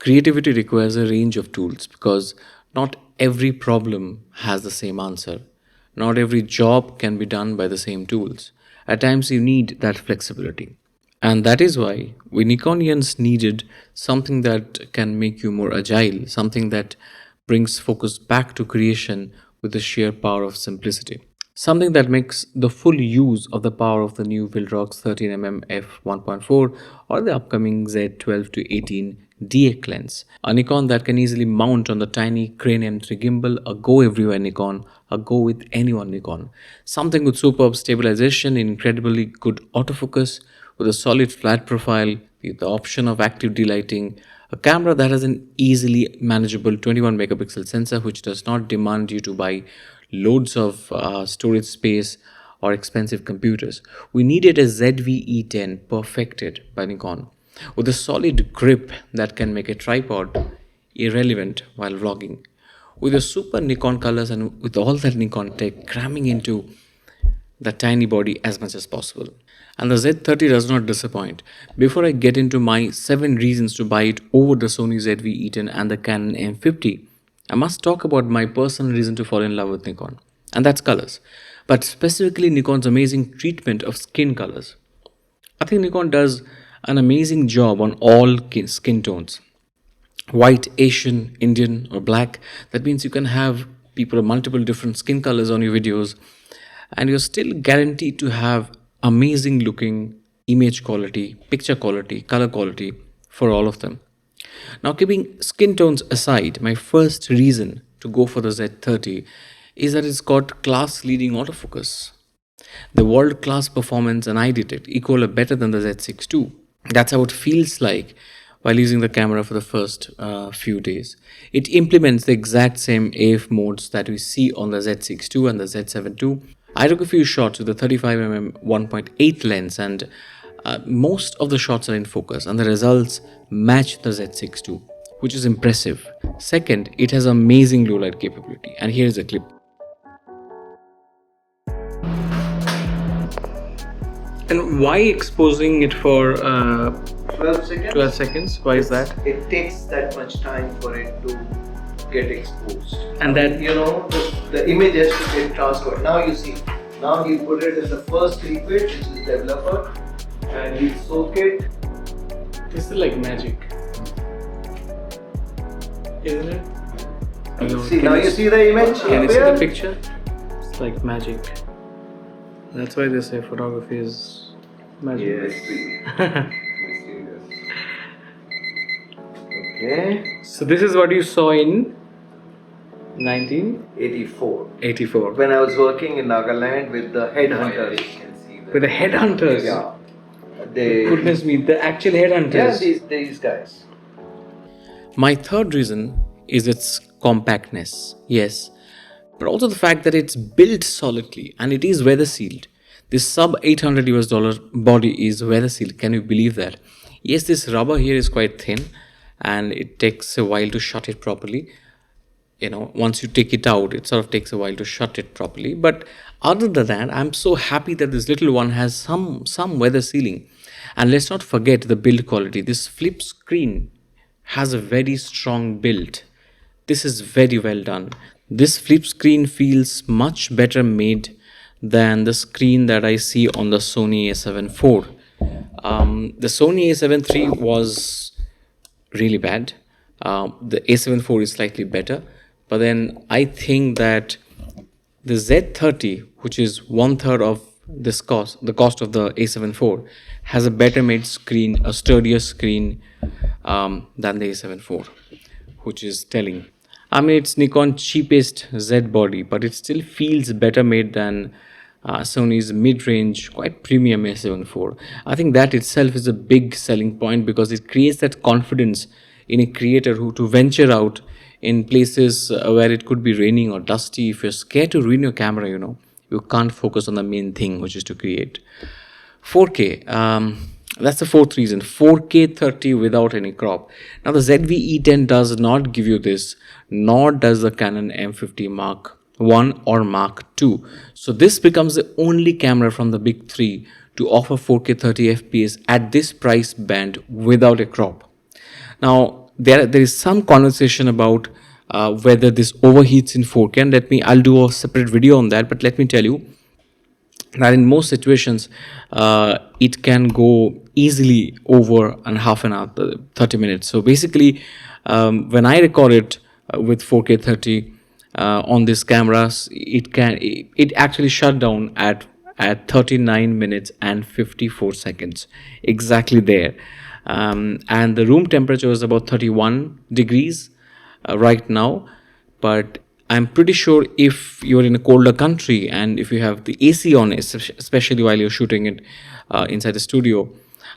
Creativity requires a range of tools because not every problem has the same answer. Not every job can be done by the same tools. At times, you need that flexibility. And that is why we Nikonians needed something that can make you more agile, something that brings focus back to creation with the sheer power of simplicity. Something that makes the full use of the power of the new Viltrox 13mm f1.4 or the upcoming Z12 to 18 DX lens. A Nikon that can easily mount on the tiny Crane M3 gimbal, a go everywhere Nikon, a go with anyone Nikon. Something with superb stabilization, incredibly good autofocus, with a solid flat profile, with the option of active delighting, a camera that has an easily manageable 21 megapixel sensor which does not demand you to buy loads of storage space or expensive computers. We needed a ZV-E10 perfected by Nikon with a solid grip that can make a tripod irrelevant while vlogging. With the super Nikon colors and with all that Nikon tech cramming into the tiny body as much as possible. And the Z30 does not disappoint. Before I get into my 7 reasons to buy it over the Sony ZV-E10 and the Canon M50, I must talk about my personal reason to fall in love with Nikon, and that's colors. But specifically Nikon's amazing treatment of skin colors. I think Nikon does an amazing job on all skin tones. White, Asian, Indian, or black. That means you can have people of multiple different skin colors on your videos, and you're still guaranteed to have amazing looking image quality, picture quality, color quality for all of them. Now, keeping skin tones aside, my first reason to go for the Z30 is that it's got class leading autofocus. The world class performance and eye detect equal or better than the Z6 too. That's how it feels like while using the camera for the first few days. It implements the exact same AF modes that we see on the Z6 II and the Z7 II. I took a few shots with the 35mm 1.8 lens, and most of the shots are in focus, and the results match the Z6 II, which is impressive. Second, it has amazing low light capability, and here is a clip. And why exposing it for 12 seconds? 12 seconds? Why is that? It takes that much time for it to get exposed. And that, you know, the image has to get transferred. Now you see, now you put it in the first liquid, which is developer, and you soak it. this is like magic, isn't it? See, now you see the image. Can you see the picture? It's like magic. That's why they say photography is magic. Yes. Okay. So this is what you saw in 1984. 84. When I was working in Nagaland with the headhunters. With the headhunters? Yeah. Goodness me, the actual headhunters. Yeah, these guys. My third reason is its compactness. Yes, but also the fact that it's built solidly and it is weather sealed. This sub $800 US body is weather sealed. Can you believe that? Yes, this rubber here is quite thin and it takes a while to shut it properly. You know, once you take it out, it sort of takes a while to shut it properly. But other than that, I'm so happy that this little one has some weather sealing. And let's not forget the build quality. This flip screen has a very strong build. This is very well done. This flip screen feels much better made than the screen that I see on the Sony a7 IV. The Sony a7 III was really bad. The a7 IV is slightly better. But then I think that the Z30, which is 1/3 of this cost, the cost of the a7 IV, has a better made screen, a sturdier screen than the a7 IV, which is telling. I mean, it's Nikon cheapest Z body, but it still feels better made than Sony's mid-range, quite premium a7 IV. I think that itself is a big selling point because it creates that confidence in a creator who to venture out in places where it could be raining or dusty. If you're scared to ruin your camera, you can't focus on the main thing, which is to create. 4K, that's the fourth reason. 4K 30 without any crop. Now the ZV-E10 does not give you this, nor does the Canon M50 Mark I or Mark II. So this becomes the only camera from the big three to offer 4K 30 FPS at this price band without a crop. Now, there is some conversation about whether this overheats in 4K, and I'll do a separate video on that. But let me tell you that in most situations, it can go easily over an half an hour, 30 minutes. So basically, when I record it with 4K 30 on these cameras, it actually shut down at 39 minutes and 54 seconds, exactly there. And the room temperature is about 31 degrees right now. But I'm pretty sure if you're in a colder country and if you have the AC on, especially while you're shooting it inside the studio,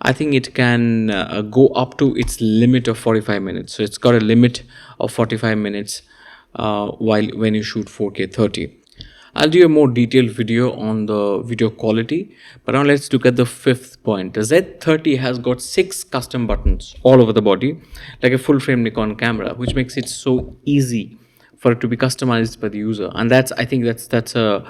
I think it can go up to its limit of 45 minutes. So it's got a limit of 45 minutes when you shoot 4K 30. I'll do a more detailed video on the video quality, but now let's look at the fifth point. The Z30 has got 6 custom buttons all over the body, like a full-frame Nikon camera, which makes it so easy for it to be customized by the user. And I think that's a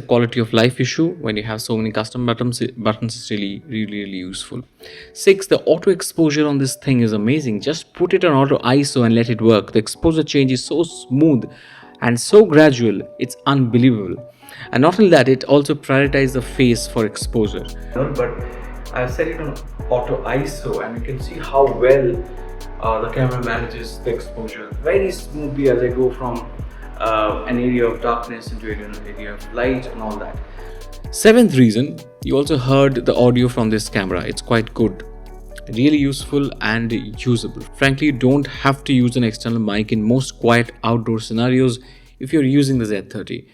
quality of life issue. When you have so many custom buttons is really useful. 6, the auto exposure on this thing is amazing. Just put it on auto ISO and let it work. The exposure change is so smooth and so gradual, it's unbelievable. And not only that, it also prioritizes the face for exposure. But I've set it on auto ISO, and you can see how well the camera manages the exposure very smoothly as I go from an area of darkness into an area of light and all that. 7th reason, you also heard the audio from this camera. It's quite good, really useful and usable. Frankly, you don't have to use an external mic in most quiet outdoor scenarios if you're using the Z30.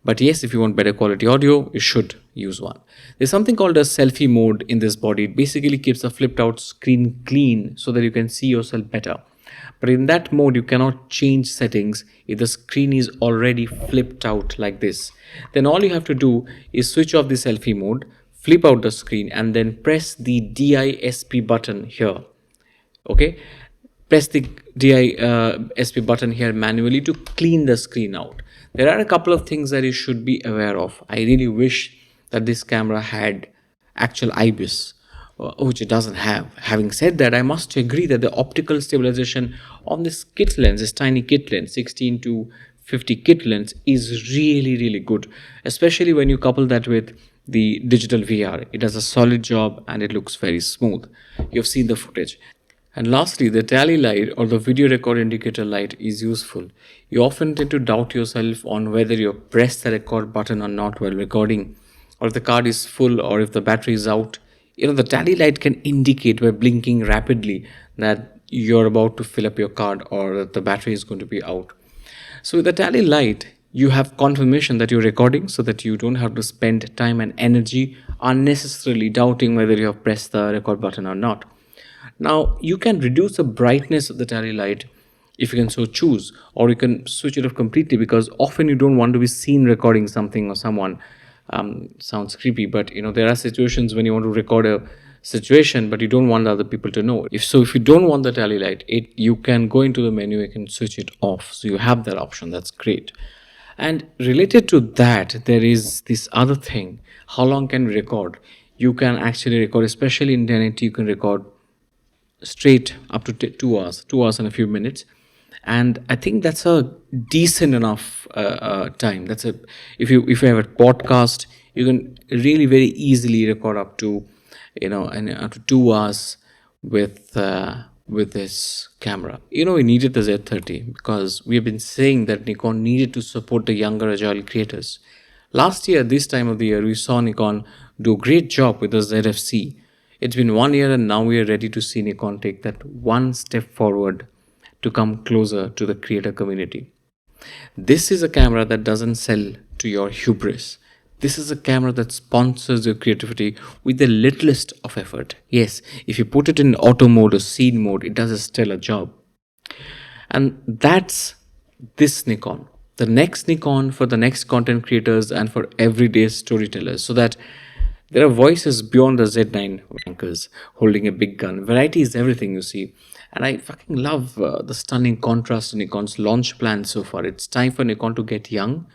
But yes, if you want better quality audio, you should use one. There's something called a selfie mode in this body. It basically keeps the flipped out screen clean so that you can see yourself better. But in that mode, you cannot change settings if the screen is already flipped out like this. Then all you have to do is switch off the selfie mode, flip out the screen, and then press the DISP button here. Okay, press the DISP button here manually to clean the screen out. There are a couple of things that you should be aware of. I really wish that this camera had actual IBIS, which it doesn't have. Having said that, I must agree that the optical stabilization on this kit lens, this tiny kit lens, 16 to 50 kit lens, is really good, especially when you couple that with the digital VR. It does a solid job and it looks very smooth. You've seen the footage. And lastly, the tally light or the video record indicator light is useful. You often tend to doubt yourself on whether you press the record button or not while recording, or if the card is full or if the battery is out. The tally light can indicate by blinking rapidly that you're about to fill up your card or that the battery is going to be out. So with the tally light, you have confirmation that you're recording so that you don't have to spend time and energy unnecessarily doubting whether you have pressed the record button or not. Now, you can reduce the brightness of the tally light if you can so choose, or you can switch it off completely, because often you don't want to be seen recording something or someone. Sounds creepy, but there are situations when you want to record a situation but you don't want other people to know. If you don't want the tally light, you can go into the menu, you can switch it off, so you have that option. That's great. And related to that, there is this other thing. How long can we record? You can actually record, especially in 1080, you can record straight up to 2 hours and a few minutes. And I think that's a decent enough time. If you have a podcast, you can really very easily record up to up to 2 hours with this camera. We needed the Z30 because we have been saying that Nikon needed to support the younger agile creators. Last year, this time of the year, we saw Nikon do a great job with the ZFC. It's been 1 year and now we are ready to see Nikon take that one step forward to come closer to the creator community. This is a camera that doesn't sell to your hubris. This is a camera that sponsors your creativity with the littlest of effort. Yes, if you put it in auto mode or scene mode, it does a stellar job. And that's this Nikon. The next Nikon for the next content creators and for everyday storytellers, so that there are voices beyond the Z9 wankers holding a big gun. Variety is everything, you see. And I fucking love the stunning contrast in Nikon's launch plan so far. It's time for Nikon to get young.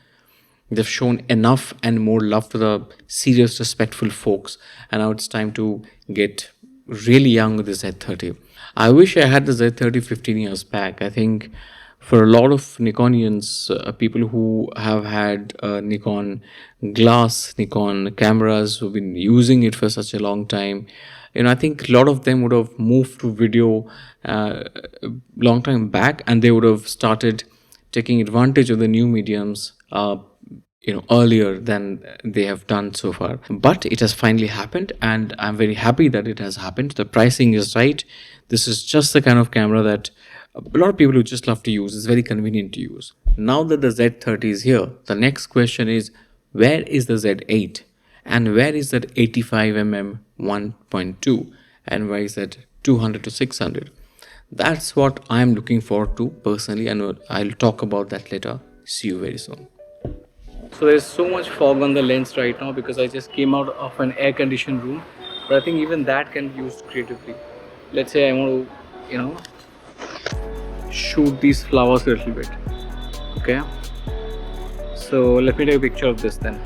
They've shown enough and more love to the serious, respectful folks. And now it's time to get really young with the Z30. I wish I had the Z30 15 years back. I think for a lot of Nikonians, people who have had Nikon glass, Nikon cameras, who've been using it for such a long time, I think a lot of them would have moved to video a long time back, and they would have started taking advantage of the new mediums earlier than they have done so far. But it has finally happened, and I'm very happy that it has happened. The pricing is right. This is just the kind of camera that a lot of people who just love to use. It's very convenient to use. Now that the Z30 is here, the next question is, where is the Z8, and where is that 85mm 1.2, and where is that 200 to 600? That's what I'm looking forward to personally, and I'll talk about that later. See you very soon. So there's so much fog on the lens right now because I just came out of an air-conditioned room. But I think even that can be used creatively. Let's say I want to, shoot these flowers a little bit. Okay. So let me take a picture of this then.